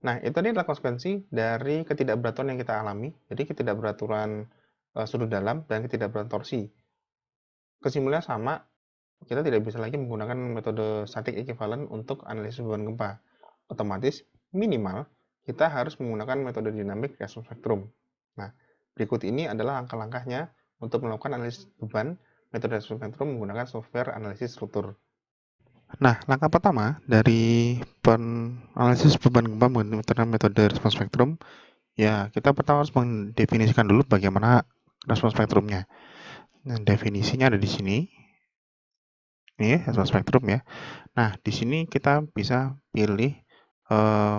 Nah, itu adalah konsekuensi dari ketidakberaturan yang kita alami. Jadi ketidakberaturan sudut dalam dan ketidakberaturan torsi. Kesimpulannya sama, kita tidak bisa lagi menggunakan metode static equivalent untuk analisis beban gempa. Otomatis, minimal, kita harus menggunakan metode dynamic response spectrum. Nah, berikut ini adalah langkah-langkahnya untuk melakukan analisis beban metode response spectrum menggunakan software analisis struktur. Nah, langkah pertama dari analisis beban gempa menggunakan metode response spectrum, ya kita pertama harus mendefinisikan dulu bagaimana response spectrumnya. Nah, definisinya ada di sini. Ini response spectrum ya. Nah, di sini kita bisa pilih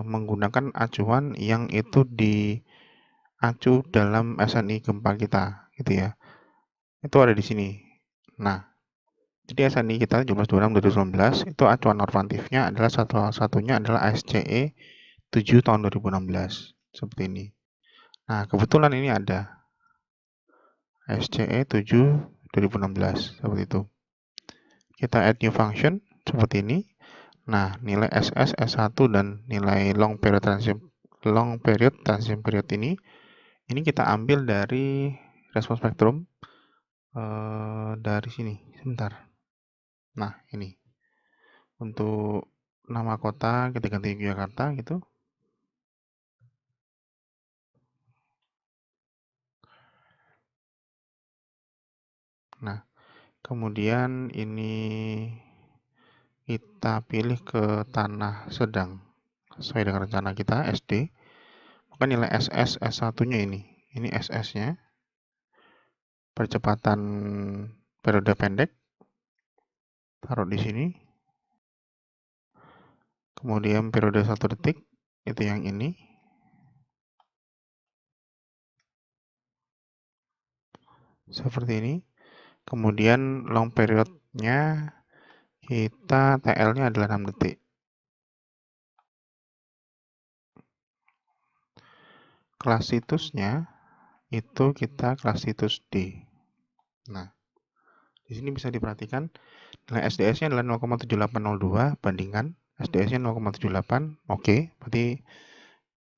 menggunakan acuan yang itu diacu dalam SNI gempa kita, gitu ya. Itu ada di sini. Nah, jadi SNI kita 1726 2019 itu acuan normatifnya adalah satunya adalah ASCE 7 tahun 2016 seperti ini. Nah, kebetulan ini ada ASCE 7 2016 seperti itu. Kita add new function seperti ini. Nah, nilai SS, S1 dan nilai long period transition period ini kita ambil dari response spectrum dari sini. Sebentar. Nah, ini. Untuk nama kota kita ganti Yogyakarta gitu. Nah, kemudian ini kita pilih ke tanah sedang sesuai dengan rencana kita SD. Maka nilai SS S1-nya ini SS-nya. Percepatan periode pendek taruh di sini. Kemudian periode 1 detik itu yang ini. Seperti ini. Kemudian long periodnya kita TL-nya adalah 6 detik. Kelas situsnya itu kita kelas situs D. Nah, di sini bisa diperhatikan nilai SDS-nya adalah 0,7802 bandingkan SDS-nya 0,78. Oke, berarti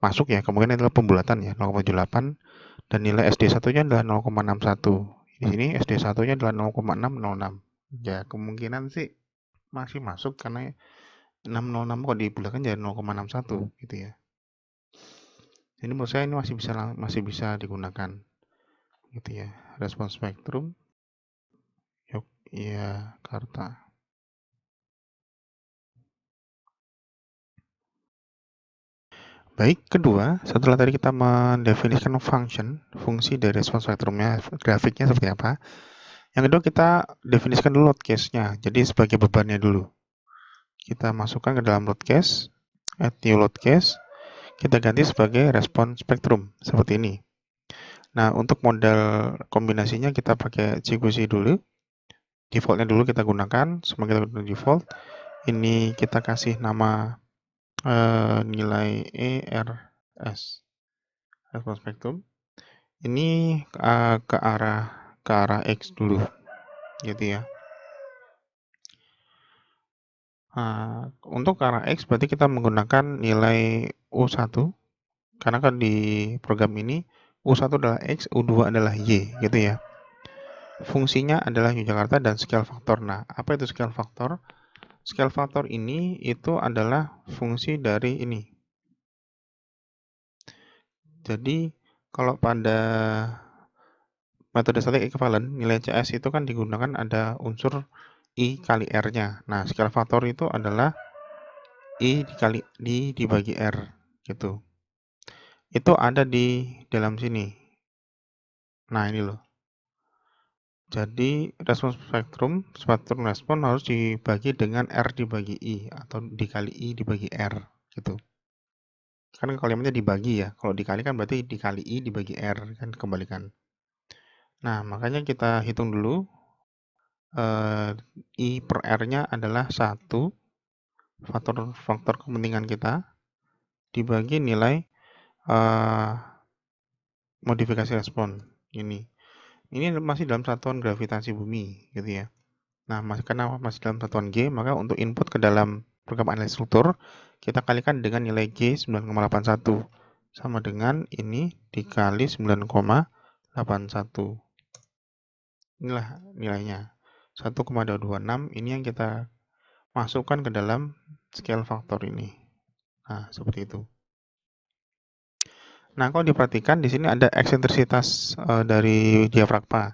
masuk ya. Kemungkinan adalah pembulatan ya 0,78 dan nilai SD1-nya adalah 0,61. Di sini SD1-nya adalah 0,606. Ya, kemungkinan sih masih masuk karena 606 kok dibulatkan jadi 0,61 gitu ya. Jadi menurut saya ini masih bisa digunakan gitu ya. Response spectrum Yogyakarta. Baik, kedua, setelah tadi kita mendefinisikan fungsi dari response spectrumnya, grafiknya seperti apa. Yang kedua kita definisikan dulu load case-nya. Jadi sebagai bebannya dulu. Kita masukkan ke dalam load case, add new load case, kita ganti sebagai response spectrum seperti ini. Nah, untuk model kombinasinya kita pakai CQC dulu. Defaultnya dulu kita gunakan, sebagai kita gunakan default. Ini kita kasih nama nilai ERS, response spectrum. Ini ke arah X dulu, gitu ya. Untuk ke arah X berarti kita menggunakan nilai U1, karena kan di program ini U1 adalah X, U2 adalah Y, gitu ya. Fungsinya adalah Yogyakarta dan scale factor. Nah, apa itu scale factor? Scale factor ini itu adalah fungsi dari ini. Jadi, kalau pada metode static equivalent, nilai CS itu kan digunakan ada unsur I kali R-nya. Nah, scale factor itu adalah I dibagi R, gitu. Itu ada di dalam sini. Nah, ini loh. Jadi, response spectrum respon harus dibagi dengan R dibagi I, atau dikali I dibagi R, gitu. Kan kalimatnya dibagi ya. Kalau dikali kan berarti dikali I dibagi R, kan kembalikan. Nah, makanya kita hitung dulu. I per R-nya adalah 1, faktor kepentingan kita, dibagi nilai modifikasi respon. Ini masih dalam satuan gravitasi bumi, gitu ya. Nah, karena masih dalam satuan G, maka untuk input ke dalam program analisis struktur, kita kalikan dengan nilai G 9,81. Sama dengan ini dikali 9,81. Inilah nilainya. 1,226 ini yang kita masukkan ke dalam scale factor ini. Nah, seperti itu. Nah, kalau diperhatikan di sini ada eksentrisitas dari diafragma.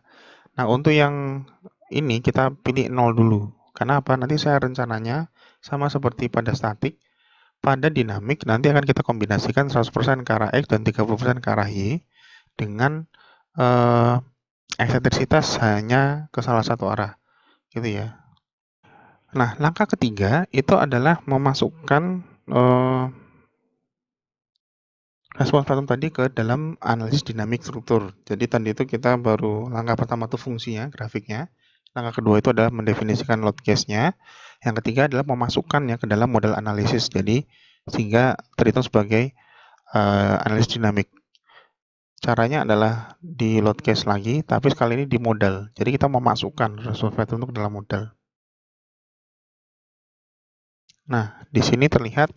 Nah, untuk yang ini kita pilih 0 dulu. Karena apa? Nanti saya rencananya sama seperti pada statik, pada dinamik nanti akan kita kombinasikan 100% ke arah X dan 30% ke arah Y dengan eksentrisitas hanya ke salah satu arah, gitu ya. Nah, langkah ketiga itu adalah memasukkan respons pattern tadi ke dalam analisis dinamik struktur. Jadi tadi itu kita baru langkah pertama itu fungsinya, grafiknya. Langkah kedua itu adalah mendefinisikan load case-nya. Yang ketiga adalah memasukkannya ke dalam model analisis. Jadi sehingga terhitung sebagai analisis dinamik. Caranya adalah di load case lagi, tapi sekali ini di modal. Jadi kita memasukkan respons pattern untuk dalam modal. Nah, di sini terlihat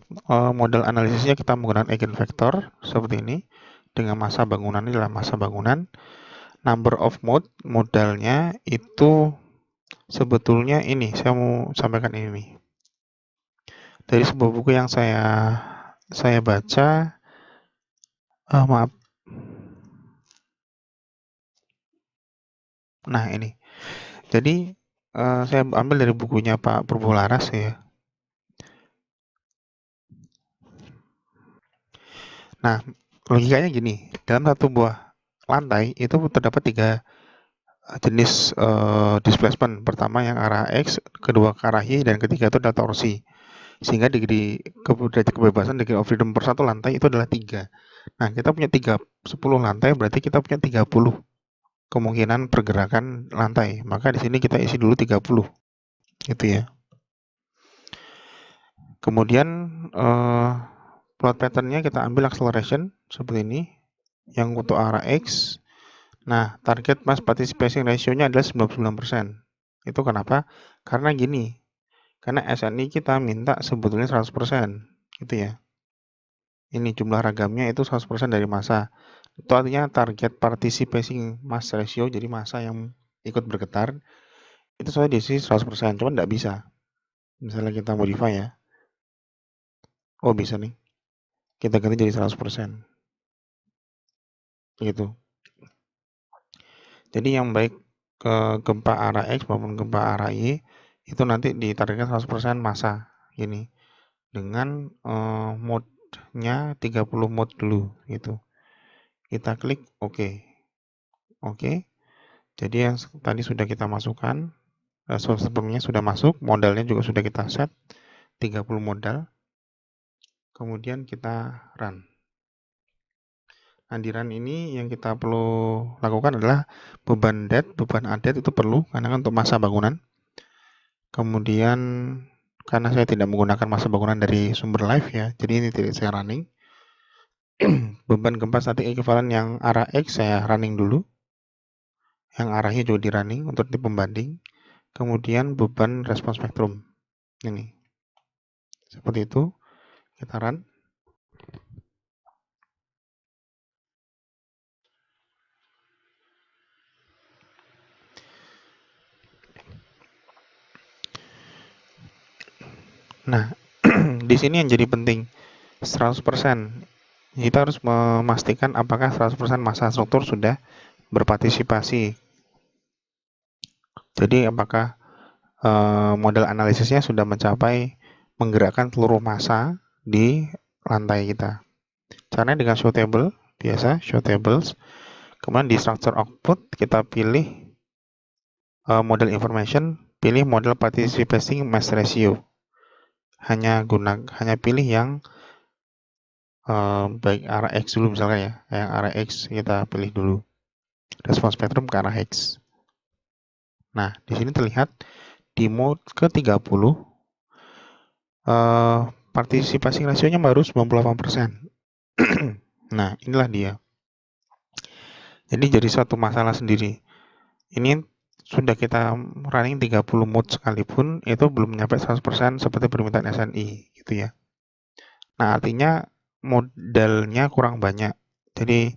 model analisisnya kita menggunakan eigenvektor seperti ini. Dengan massa bangunan ini adalah massa bangunan. Number of modalnya itu sebetulnya ini, saya mau sampaikan ini nih. Dari sebuah buku yang saya baca, maaf. Nah, ini. Jadi, saya ambil dari bukunya Pak Purbolaras ya. Nah, logikanya gini, dalam satu buah lantai itu terdapat 3 jenis displacement. Pertama yang arah X, kedua ke arah Y, dan ketiga itu adalah torsi. Sehingga degree kebebasan, degree of freedom per satu lantai itu adalah 3. Nah, kita punya 10 lantai, berarti kita punya 30 kemungkinan pergerakan lantai. Maka di sini kita isi dulu 30. Gitu ya. Kemudian plot pattern-nya kita ambil acceleration seperti ini. Yang untuk arah X. Nah, target mass participation ratio-nya adalah 99%. Itu kenapa? Karena gini. Karena SNI kita minta sebetulnya 100%. Gitu ya. Ini jumlah ragamnya itu 100% dari massa. Itu artinya target participating mass ratio, jadi massa yang ikut bergetar, itu saya diisi 100%, cuman nggak bisa. Misalnya kita modify ya. Oh, bisa nih. Kita ganti jadi 100%. Gitu. Jadi yang baik ke gempa arah X maupun gempa arah Y, itu nanti ditargetkan 100% massa. Gini. Dengan mode-nya 30 mode dulu. Gitu. Kita klik OK. Oke. Jadi yang tadi sudah kita masukkan, sebelumnya sudah masuk, modalnya juga sudah kita set, 30 modal. Kemudian kita run. Nah, di run ini yang kita perlu lakukan adalah beban det, beban adet itu perlu, karena kan untuk massa bangunan. Kemudian, karena saya tidak menggunakan massa bangunan dari sumber live ya, jadi ini tidak saya running. Beban gempa statik ekuivalen yang arah X saya running dulu. Yang arahnya juga di running untuk di pembanding. Kemudian beban respons spektrum. Ini. Seperti itu. Kita run. Nah, di sini yang jadi penting 100%. Kita harus memastikan apakah 100% massa struktur sudah berpartisipasi. Jadi apakah model analisisnya sudah mencapai menggerakkan seluruh massa di lantai kita. Caranya dengan show table, biasa show tables. Kemudian di structure output kita pilih model information, pilih model participating mass ratio. Hanya pilih yang baik arah X dulu misalkan ya. Yang arah X kita pilih dulu. Respons spektrum ke arah X. Nah, di sini terlihat di mode ke-30 partisipasi rasionya baru 98%. Nah, inilah dia. Jadi jadi suatu masalah sendiri. Ini sudah kita running 30 mode sekalipun itu belum mencapai 100% seperti permintaan SNI gitu ya. Nah, artinya modalnya kurang banyak. Jadi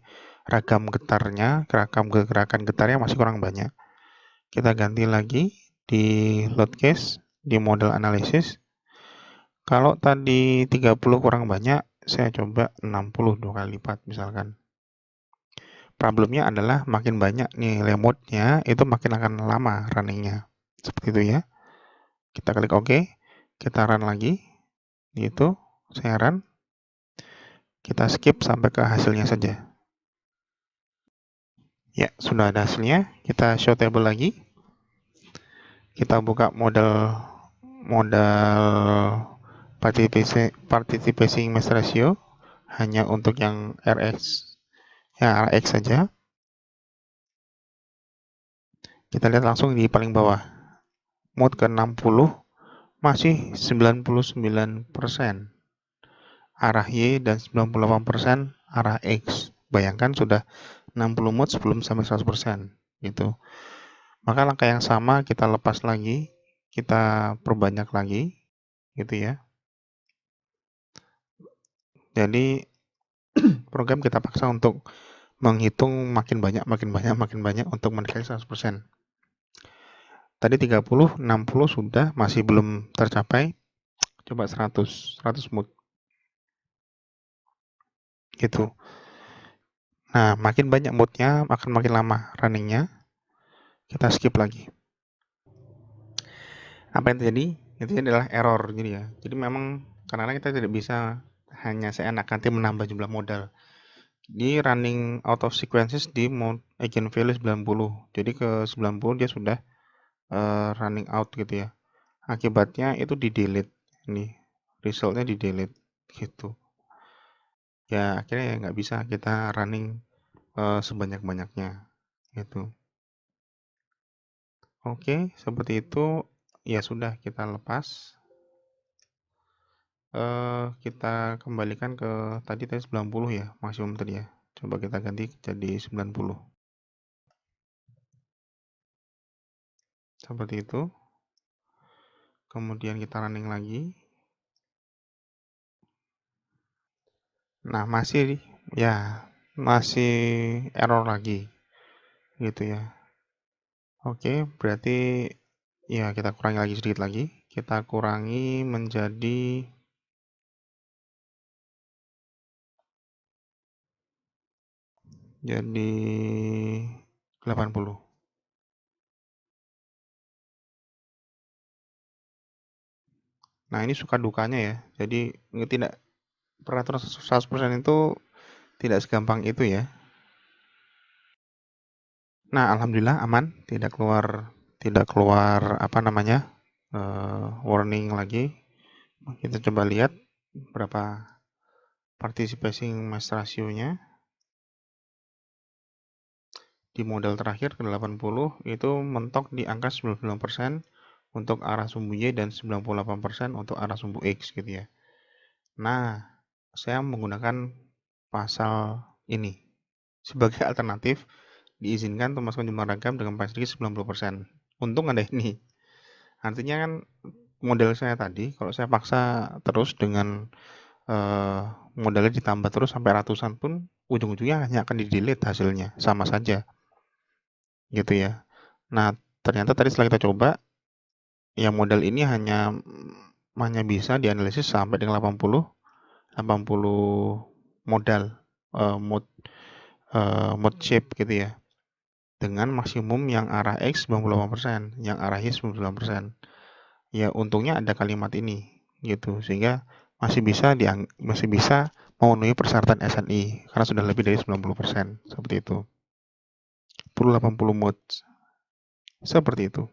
ragam gerakan getarnya masih kurang banyak. Kita ganti lagi di load case, di model analysis. Kalau tadi 30 kurang banyak, saya coba 60 2 kali lipat misalkan. Problemnya adalah makin banyak nilai mode-nya, itu makin akan lama runningnya. Seperti itu ya. Kita klik OK, kita run lagi. Gitu, saya run. Kita skip sampai ke hasilnya saja. Ya, sudah ada hasilnya. Kita show table lagi. Kita buka model participating mass ratio hanya untuk yang RX saja. Kita lihat langsung di paling bawah. Mode ke 60 masih 99% arah Y dan 98% arah X. Bayangkan sudah 60 mode sebelum sampai 100% gitu. Maka langkah yang sama kita lepas lagi, kita perbanyak lagi gitu ya. Jadi program kita paksa untuk menghitung makin banyak untuk mendekati 100%. Tadi 30, 60 sudah, masih belum tercapai. Coba 100 mode. Gitu. Nah, makin banyak mode-nya, akan makin lama runningnya. Kita skip lagi. Apa yang terjadi? Itu adalah error gitu ya. Jadi memang karena kita tidak bisa hanya seenak hati menambah jumlah modal. Di running out of sequences di mode eigenvalue 90. Jadi ke 90 dia sudah running out gitu ya. Akibatnya itu di delete. Ini resultnya di delete gitu. Ya akhirnya ya nggak bisa kita running sebanyak-banyaknya gitu. Oke, seperti itu. Ya sudah, kita lepas. Kita kembalikan ke tadi 90 ya, maksimum tadi ya. Coba kita ganti jadi 90. Seperti itu. Kemudian kita running lagi. Nah, masih error lagi. Gitu ya. Oke, berarti ya kita kurangi lagi sedikit lagi. Kita kurangi menjadi 80. Nah, ini suka dukanya ya. Jadi tidak peraturan 100% itu tidak segampang itu ya. Nah, alhamdulillah aman, tidak keluar apa namanya? Warning lagi. Kita coba lihat berapa participating mass ratio-nya. Di model terakhir ke 80 itu mentok di angka 99% untuk arah sumbu Y dan 98% untuk arah sumbu X gitu ya. Nah, saya menggunakan pasal ini sebagai alternatif. Diizinkan untuk masukkan jumlah ragam dengan prestasi 90%. Untung ada ini. Artinya kan model saya tadi, kalau saya paksa terus dengan modalnya ditambah terus sampai ratusan pun, ujung-ujungnya hanya akan di-delete hasilnya, sama saja. Gitu ya. Nah, ternyata tadi setelah kita coba, yang model ini hanya bisa dianalisis sampai dengan 80 modal mode shape gitu ya. Dengan maksimum yang arah X 98%, yang arah Y 99%. Ya untungnya ada kalimat ini gitu, sehingga masih bisa memenuhi persyaratan SNI karena sudah lebih dari 90%, seperti itu. Perlu 80 modes. Seperti itu.